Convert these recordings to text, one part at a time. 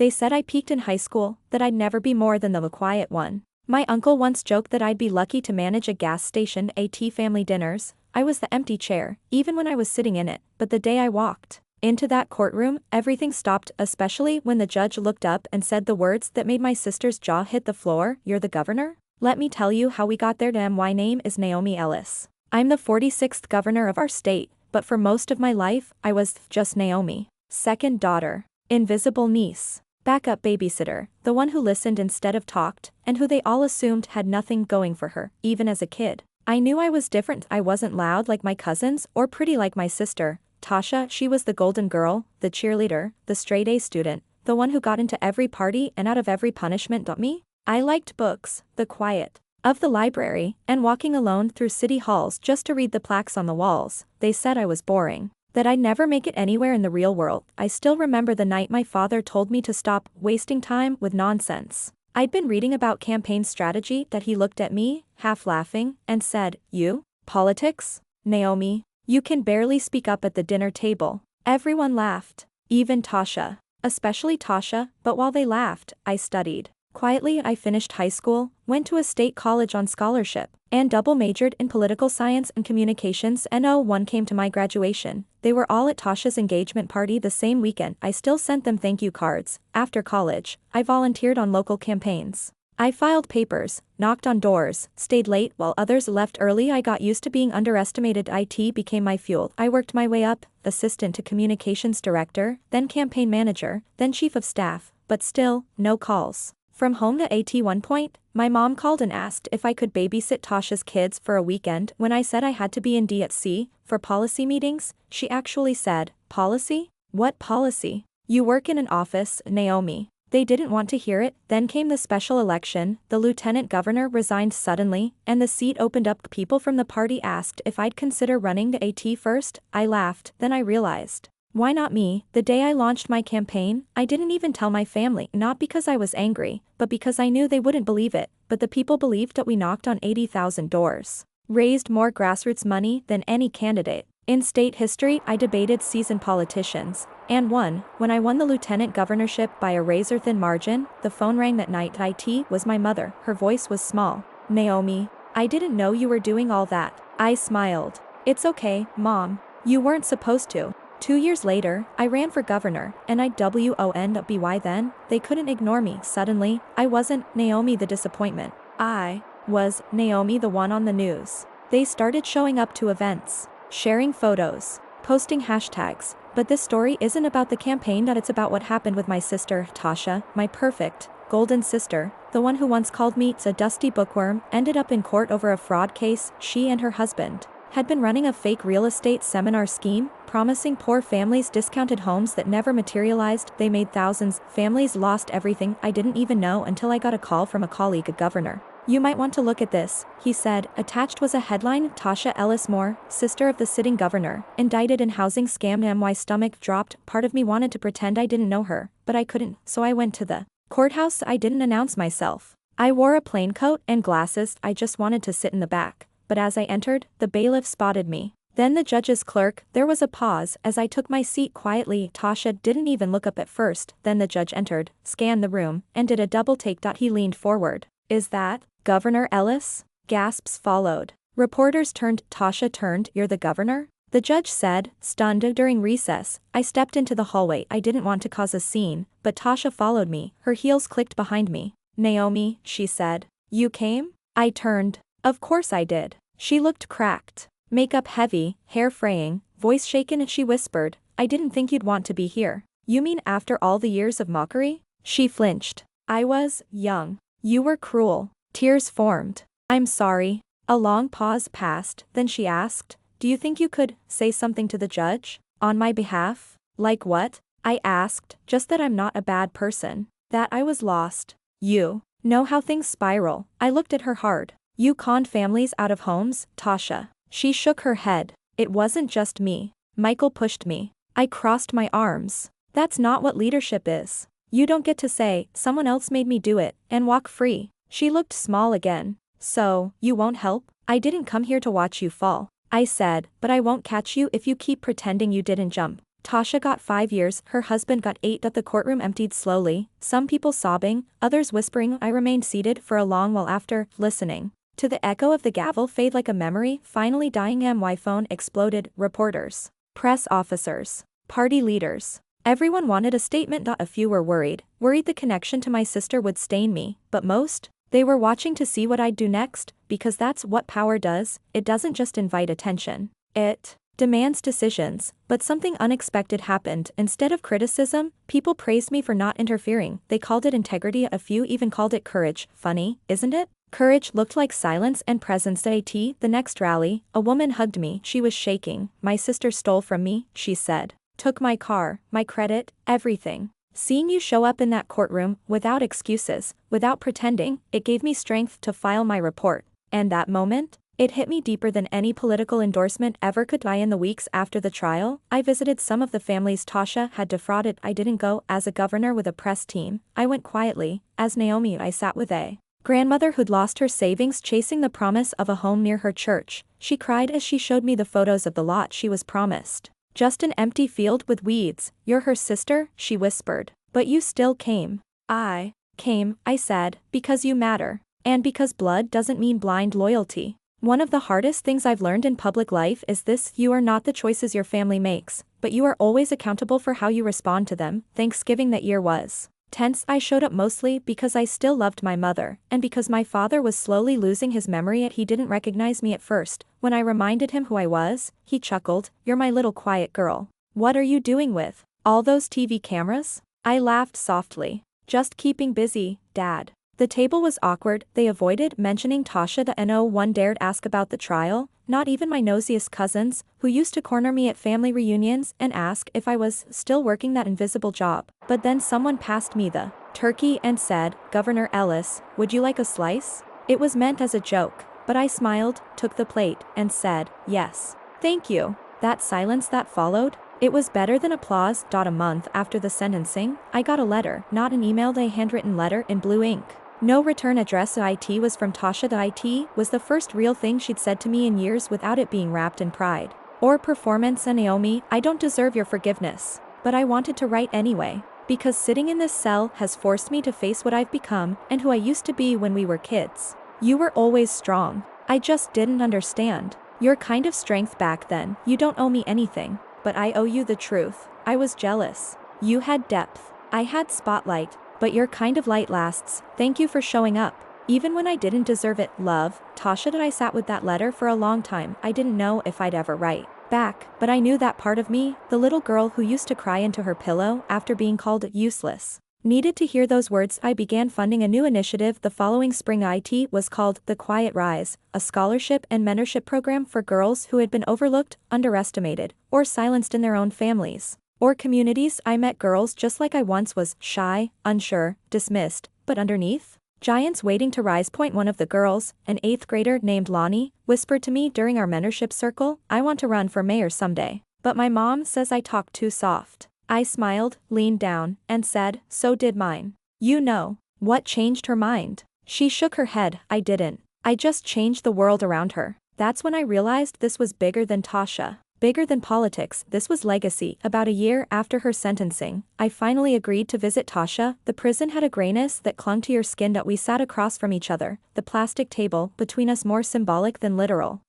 They said I peaked in high school, that I'd never be more than the quiet one. My uncle once joked that I'd be lucky to manage a gas station at family dinners. I was the empty chair, even when I was sitting in it, but the day I walked into that courtroom, everything stopped, especially when the judge looked up and said the words that made my sister's jaw hit the floor, "You're the governor?" Let me tell you how we got there. My name is Naomi Ellis. I'm the 46th governor of our state, but for most of my life, I was just Naomi. Second daughter. Invisible niece. Backup babysitter, the one who listened instead of talked, and who they all assumed had nothing going for her, even as a kid. I knew I was different. I wasn't loud like my cousins, or pretty like my sister, Tasha. She was the golden girl, the cheerleader, the straight-A student, the one who got into every party and out of every punishment. Me? I liked books, the quiet of the library, and walking alone through city halls just to read the plaques on the walls. They said I was boring, that I'd never make it anywhere in the real world. I still remember the night my father told me to stop wasting time with nonsense. I'd been reading about campaign strategy that he looked at me, half laughing, and said, "You? Politics? Naomi, you can barely speak up at the dinner table." Everyone laughed, even Tasha. Especially Tasha, but while they laughed, I studied. Quietly I finished high school, went to a state college on scholarship, and double majored in political science and communications. No one came to my graduation. They were all at Tasha's engagement party the same weekend. I still sent them thank you cards. After college, I volunteered on local campaigns. I filed papers, knocked on doors, stayed late while others left early. I got used to being underestimated. IT became my fuel. I worked my way up, assistant to communications director, then campaign manager, then chief of staff, but still, no calls from home. At one point, my mom called and asked if I could babysit Tasha's kids for a weekend. When I said I had to be in D.C. for policy meetings, she actually said, "Policy? What policy? You work in an office, Naomi." They didn't want to hear it. Then came the special election, the lieutenant governor resigned suddenly, and the seat opened up. People from the party asked if I'd consider running the AT first. I laughed, then I realized, why not me? The day I launched my campaign, I didn't even tell my family, not because I was angry, but because I knew they wouldn't believe it. But the people believed that we knocked on 80,000 doors, raised more grassroots money than any candidate in state history. I debated seasoned politicians, and won. When I won the lieutenant governorship by a razor-thin margin, the phone rang that night. It was my mother. Her voice was small. "Naomi, I didn't know you were doing all that." I smiled. "It's okay, Mom. You weren't supposed to." 2 years later, I ran for governor, and I'd won. By then, they couldn't ignore me. Suddenly, I wasn't Naomi the disappointment. I was Naomi the one on the news. They started showing up to events, sharing photos, posting hashtags. But this story isn't about the campaign. It's about what happened with my sister, Tasha, my perfect, golden sister, the one who once called me a dusty bookworm, ended up in court over a fraud case. She and her husband had been running a fake real estate seminar scheme, promising poor families discounted homes that never materialized. They made thousands. Families lost everything. I didn't even know until I got a call from a colleague, a governor. "You might want to look at this," he said. Attached was a headline, "Tasha Ellis Moore, sister of the sitting governor, indicted in housing scam." My stomach dropped. Part of me wanted to pretend I didn't know her, but I couldn't, so I went to the courthouse. I didn't announce myself. I wore a plain coat and glasses. I just wanted to sit in the back. But as I entered, the bailiff spotted me. Then the judge's clerk. There was a pause as I took my seat quietly. Tasha didn't even look up at first. Then the judge entered, scanned the room, and did a double take. He leaned forward. "Is that Governor Ellis?" Gasps followed. Reporters turned. Tasha turned. "You're the governor?" The judge said, stunned. During recess, I stepped into the hallway. I didn't want to cause a scene, but Tasha followed me. Her heels clicked behind me. "Naomi," she said. "You came?" I turned. Of course I did. She looked cracked. Makeup heavy, hair fraying, voice shaken. She whispered, "I didn't think you'd want to be here." "You mean after all the years of mockery?" She flinched. "I was young. You were cruel." Tears formed. "I'm sorry." A long pause passed, then she asked, "Do you think you could say something to the judge on my behalf?" "Like what?" I asked. "Just that I'm not a bad person. That I was lost. You know how things spiral." I looked at her hard. "You conned families out of homes, Tasha." She shook her head. "It wasn't just me. Michael pushed me." I crossed my arms. "That's not what leadership is. You don't get to say, 'Someone else made me do it,' and walk free." She looked small again. "So, you won't help?" "I didn't come here to watch you fall," I said, "but I won't catch you if you keep pretending you didn't jump." Tasha got 5 years, her husband got 8. The courtroom emptied slowly, some people sobbing, others whispering. I remained seated for a long while after, listening to the echo of the gavel fade like a memory, finally dying. My phone exploded, reporters, press officers, party leaders. Everyone wanted a statement. A few were worried the connection to my sister would stain me, but most, they were watching to see what I'd do next, because that's what power does. It doesn't just invite attention. It demands decisions. But something unexpected happened. Instead of criticism, people praised me for not interfering. They called it integrity, a few even called it courage. Funny, isn't it? Courage looked like silence and presence. The next rally, a woman hugged me. She was shaking. My sister stole from me, she said. Took my car, my credit, everything. Seeing you show up in that courtroom, without excuses, without pretending, it gave me strength to file my report. And that moment? It hit me deeper than any political endorsement ever could. In the weeks after the trial, I visited some of the families Tasha had defrauded. I didn't go as a governor with a press team. I went quietly. As Naomi, I sat with a grandmother who'd lost her savings chasing the promise of a home near her church. She cried as she showed me the photos of the lot she was promised. Just an empty field with weeds. You're her sister, she whispered. But you still came. I came, I said, because you matter. And because blood doesn't mean blind loyalty. One of the hardest things I've learned in public life is this: you are not the choices your family makes, but you are always accountable for how you respond to them. Thanksgiving that year was tense. I showed up mostly because I still loved my mother, and because my father was slowly losing his memory. He didn't recognize me at first. When I reminded him who I was, he chuckled. You're my little quiet girl. What are you doing with all those TV cameras? I laughed softly. Just keeping busy, Dad. The table was awkward. They avoided mentioning Tasha. No one dared ask about the trial, not even my nosiest cousins, who used to corner me at family reunions and ask if I was still working that invisible job. But then someone passed me the turkey and said, "Governor Ellis, would you like a slice?" It was meant as a joke, but I smiled, took the plate, and said, "Yes. Thank you." That silence that followed, it was better than applause. A month after the sentencing, I got a letter, not an email, a handwritten letter in blue ink. No return address. It was from Tasha. The it was the first real thing she'd said to me in years without it being wrapped in pride or performance. And Naomi, I don't deserve your forgiveness. But I wanted to write anyway. Because sitting in this cell has forced me to face what I've become and who I used to be when we were kids. You were always strong. I just didn't understand your kind of strength back then. You don't owe me anything. But I owe you the truth. I was jealous. You had depth. I had spotlight. But your kind of light lasts. Thank you for showing up. Even when I didn't deserve it. Love, Tasha. I sat with that letter for a long time. I didn't know if I'd ever write back, but I knew that part of me, the little girl who used to cry into her pillow after being called useless, needed to hear those words. I began funding a new initiative the following spring. It was called The Quiet Rise, a scholarship and mentorship program for girls who had been overlooked, underestimated, or silenced in their own families or communities. I met girls just like I once was, shy, unsure, dismissed, but underneath, giants waiting to rise. One of the girls, an 8th grader named Lonnie, whispered to me during our mentorship circle, "I want to run for mayor someday. But my mom says I talk too soft." I smiled, leaned down, and said, "So did mine." You know what changed her mind? She shook her head. I didn't. I just changed the world around her. That's when I realized this was bigger than Tasha. Bigger than politics. This was legacy. About a year after her sentencing, I finally agreed to visit Tasha. The prison had a grayness that clung to your skin. We sat across from each other, the plastic table between us more symbolic than literal.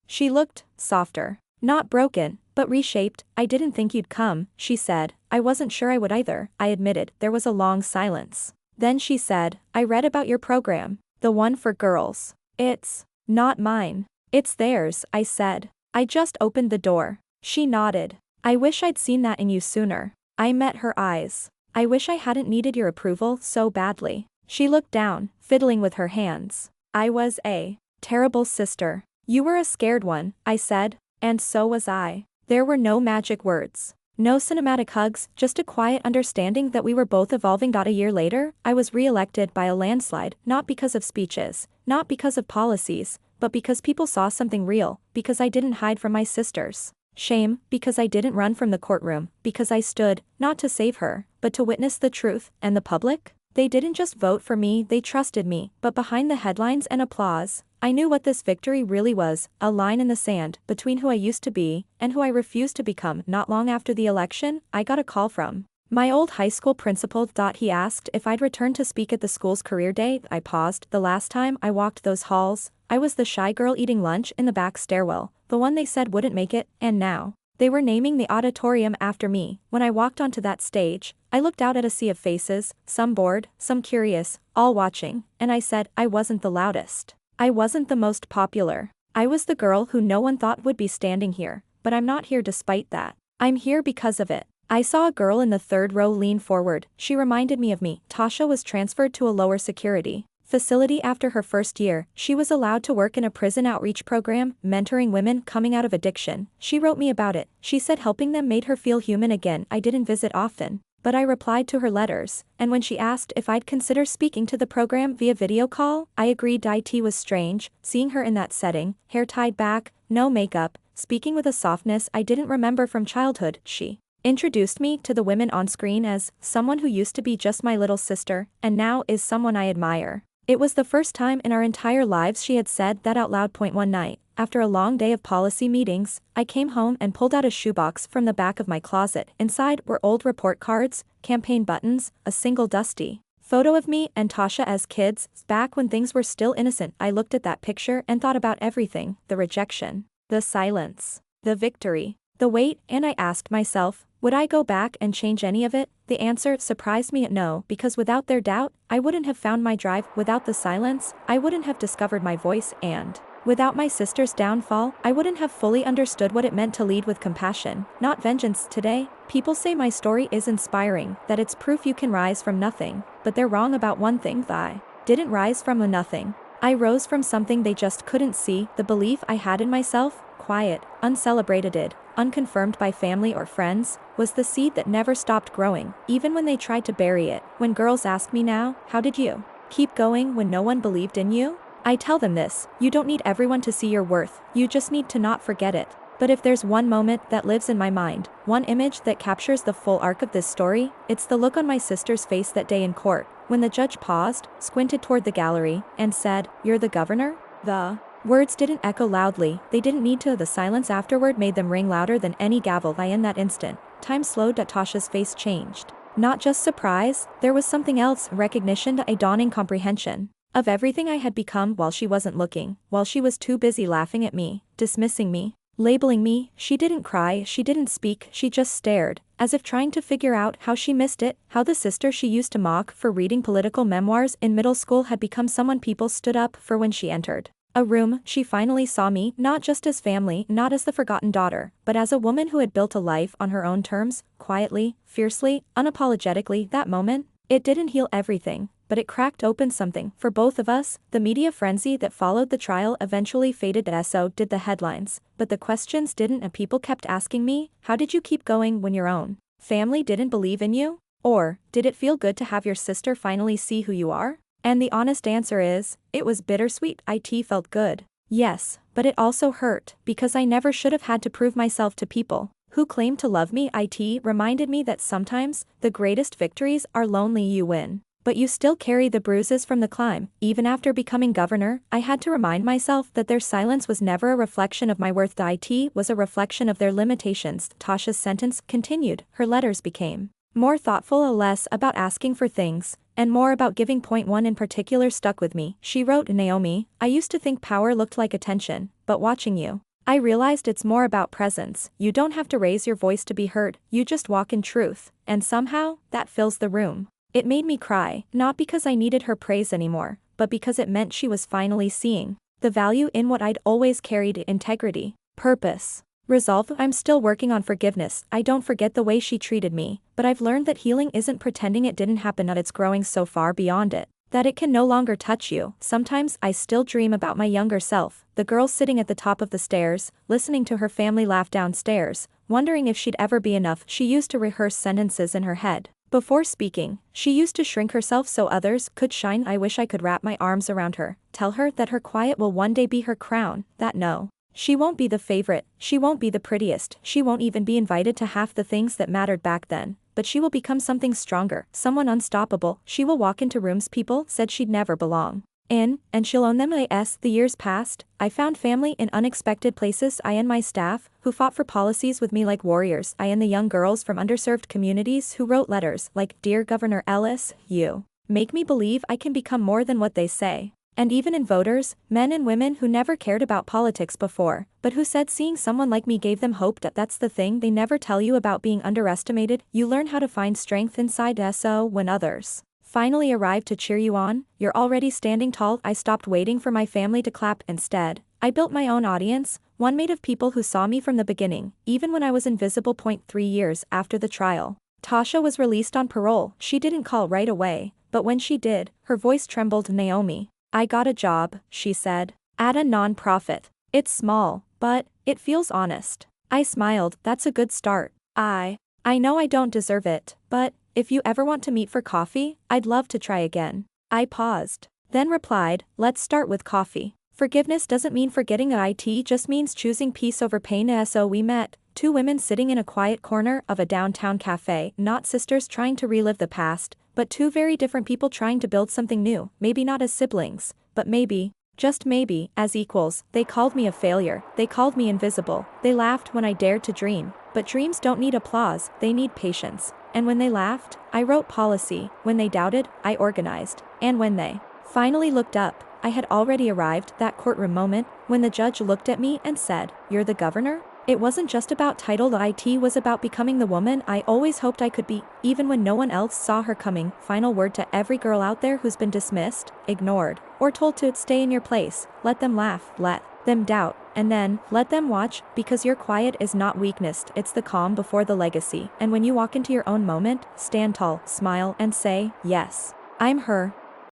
She looked softer. Not broken, but reshaped. "I didn't think you'd come," she said. "I wasn't sure I would either," I admitted. There was a long silence. Then she said, "I read about your program. The one for girls. It's not mine. It's theirs," I said. "I just opened the door." She nodded. "I wish I'd seen that in you sooner." I met her eyes. "I wish I hadn't needed your approval so badly." She looked down, fiddling with her hands. "I was a terrible sister." "You were a scared one," I said. "And so was I." There were no magic words. No cinematic hugs, just a quiet understanding that we were both evolving. A year later, I was re-elected by a landslide, not because of speeches, not because of policies, but because people saw something real, because I didn't hide from my sisters' shame, because I didn't run from the courtroom, because I stood, not to save her, but to witness the truth. And the public? They didn't just vote for me, they trusted me. But behind the headlines and applause, I knew what this victory really was, a line in the sand between who I used to be and who I refused to become. Not long after the election, I got a call from my old high school principal. He asked if I'd return to speak at the school's career day. I paused. The last time I walked those halls, I was the shy girl eating lunch in the back stairwell, the one they said wouldn't make it, and now they were naming the auditorium after me. When I walked onto that stage, I looked out at a sea of faces, some bored, some curious, all watching, and I said I wasn't the loudest. I wasn't the most popular. I was the girl who no one thought would be standing here, but I'm not here despite that. I'm here because of it. I saw a girl in the third row lean forward. She reminded me of me. Tasha was transferred to a lower security facility after her first year. She was allowed to work in a prison outreach program, mentoring women coming out of addiction. She wrote me about it. She said helping them made her feel human again. I didn't visit often, but I replied to her letters, and when she asked if I'd consider speaking to the program via video call, I agreed. It was strange, seeing her in that setting, hair tied back, no makeup, speaking with a softness I didn't remember from childhood. She introduced me to the women on screen as someone who used to be just my little sister, and now is someone I admire. It was the first time in our entire lives she had said that out loud. One night, after a long day of policy meetings, I came home and pulled out a shoebox from the back of my closet. Inside were old report cards, campaign buttons, a single dusty photo of me and Tasha as kids, back when things were still innocent. I looked at that picture and thought about everything: the rejection, the silence, the victory, the weight, and I asked myself, would I go back and change any of it? The answer surprised me. No, because without their doubt, I wouldn't have found my drive. Without the silence, I wouldn't have discovered my voice, and without my sister's downfall, I wouldn't have fully understood what it meant to lead with compassion, not vengeance. Today, people say my story is inspiring, that it's proof you can rise from nothing, but they're wrong about one thing: I didn't rise from a nothing. I rose from something they just couldn't see. The belief I had in myself, quiet, uncelebrated, unconfirmed by family or friends, was the seed that never stopped growing, even when they tried to bury it. When girls ask me now, how did you keep going when no one believed in you? I tell them this: you don't need everyone to see your worth, you just need to not forget it. But if there's one moment that lives in my mind, one image that captures the full arc of this story, it's the look on my sister's face that day in court, when the judge paused, squinted toward the gallery, and said, "You're the governor?" The words didn't echo loudly, they didn't need to. The silence afterward made them ring louder than any gavel. In that instant, time slowed. Tasha's face changed. Not just surprise, there was something else: recognition, a dawning comprehension of everything I had become while she wasn't looking, while she was too busy laughing at me, dismissing me, labeling me. She didn't cry, she didn't speak, she just stared, as if trying to figure out how she missed it, how the sister she used to mock for reading political memoirs in middle school had become someone people stood up for. When she entered a room, she finally saw me, not just as family, not as the forgotten daughter, but as a woman who had built a life on her own terms, quietly, fiercely, unapologetically. That moment, it didn't heal everything, but it cracked open something for both of us. The media frenzy that followed the trial eventually faded. So did the headlines, but the questions didn't, and people kept asking me, how did you keep going when your own family didn't believe in you? Or, did it feel good to have your sister finally see who you are? And the honest answer is, it was bittersweet. It felt good, yes, but it also hurt, because I never should have had to prove myself to people who claim to love me. It reminded me that sometimes, the greatest victories are lonely. You win, but you still carry the bruises from the climb. Even after becoming governor, I had to remind myself that their silence was never a reflection of my worth. It was a reflection of their limitations. Tasha's sentence continued. Her letters became more thoughtful, less about asking for things, and more about giving. One in particular stuck with me. She wrote, "Naomi, I used to think power looked like attention, but watching you, I realized it's more about presence. You don't have to raise your voice to be heard, you just walk in truth, and somehow, that fills the room." It made me cry, not because I needed her praise anymore, but because it meant she was finally seeing the value in what I'd always carried: integrity, purpose, resolve. I'm still working on forgiveness. I don't forget the way she treated me, but I've learned that healing isn't pretending it didn't happen, that it's growing so far beyond it that it can no longer touch you. Sometimes I still dream about my younger self, the girl sitting at the top of the stairs, listening to her family laugh downstairs, wondering if she'd ever be enough. She used to rehearse sentences in her head before speaking. She used to shrink herself so others could shine. I wish I could wrap my arms around her, tell her that her quiet will one day be her crown, that no, she won't be the favorite, she won't be the prettiest, she won't even be invited to half the things that mattered back then, but she will become something stronger, someone unstoppable. She will walk into rooms people said she'd never belong. And she'll own them. As the years passed, I found family in unexpected places. I and my staff, who fought for policies with me like warriors. I and the young girls from underserved communities who wrote letters like, "Dear Governor Ellis, you make me believe I can become more than what they say." And even in voters, men and women who never cared about politics before, but who said seeing someone like me gave them hope. That's the thing they never tell you about being underestimated. You learn how to find strength inside. So when others finally arrived to cheer you on, you're already standing tall. I stopped waiting for my family to clap. Instead, I built my own audience, one made of people who saw me from the beginning, even when I was invisible. 3 years after the trial, Tasha was released on parole. She didn't call right away, but when she did, her voice trembled. "Naomi, I got a job," she said, "at a non-profit. It's small, but it feels honest." I smiled. "That's a good start." I know I don't deserve it, but if you ever want to meet for coffee, I'd love to try again." I paused, then replied, "Let's start with coffee." Forgiveness doesn't mean forgetting. It just means choosing peace over pain. So we met, two women sitting in a quiet corner of a downtown cafe, not sisters trying to relive the past, but two very different people trying to build something new, maybe not as siblings, but maybe, just maybe, as equals. They called me a failure, they called me invisible, they laughed when I dared to dream, but dreams don't need applause, they need patience. And when they laughed, I wrote policy, when they doubted, I organized, and when they finally looked up, I had already arrived. That courtroom moment, when the judge looked at me and said, "You're the governor?" It wasn't just about title. It was about becoming the woman I always hoped I could be, even when no one else saw her coming. Final word to every girl out there who's been dismissed, ignored, or told to stay in your place: let them laugh, let them doubt, and then, let them watch, because your quiet is not weakness, it's the calm before the legacy. And when you walk into your own moment, stand tall, smile, and say, "Yes, I'm her."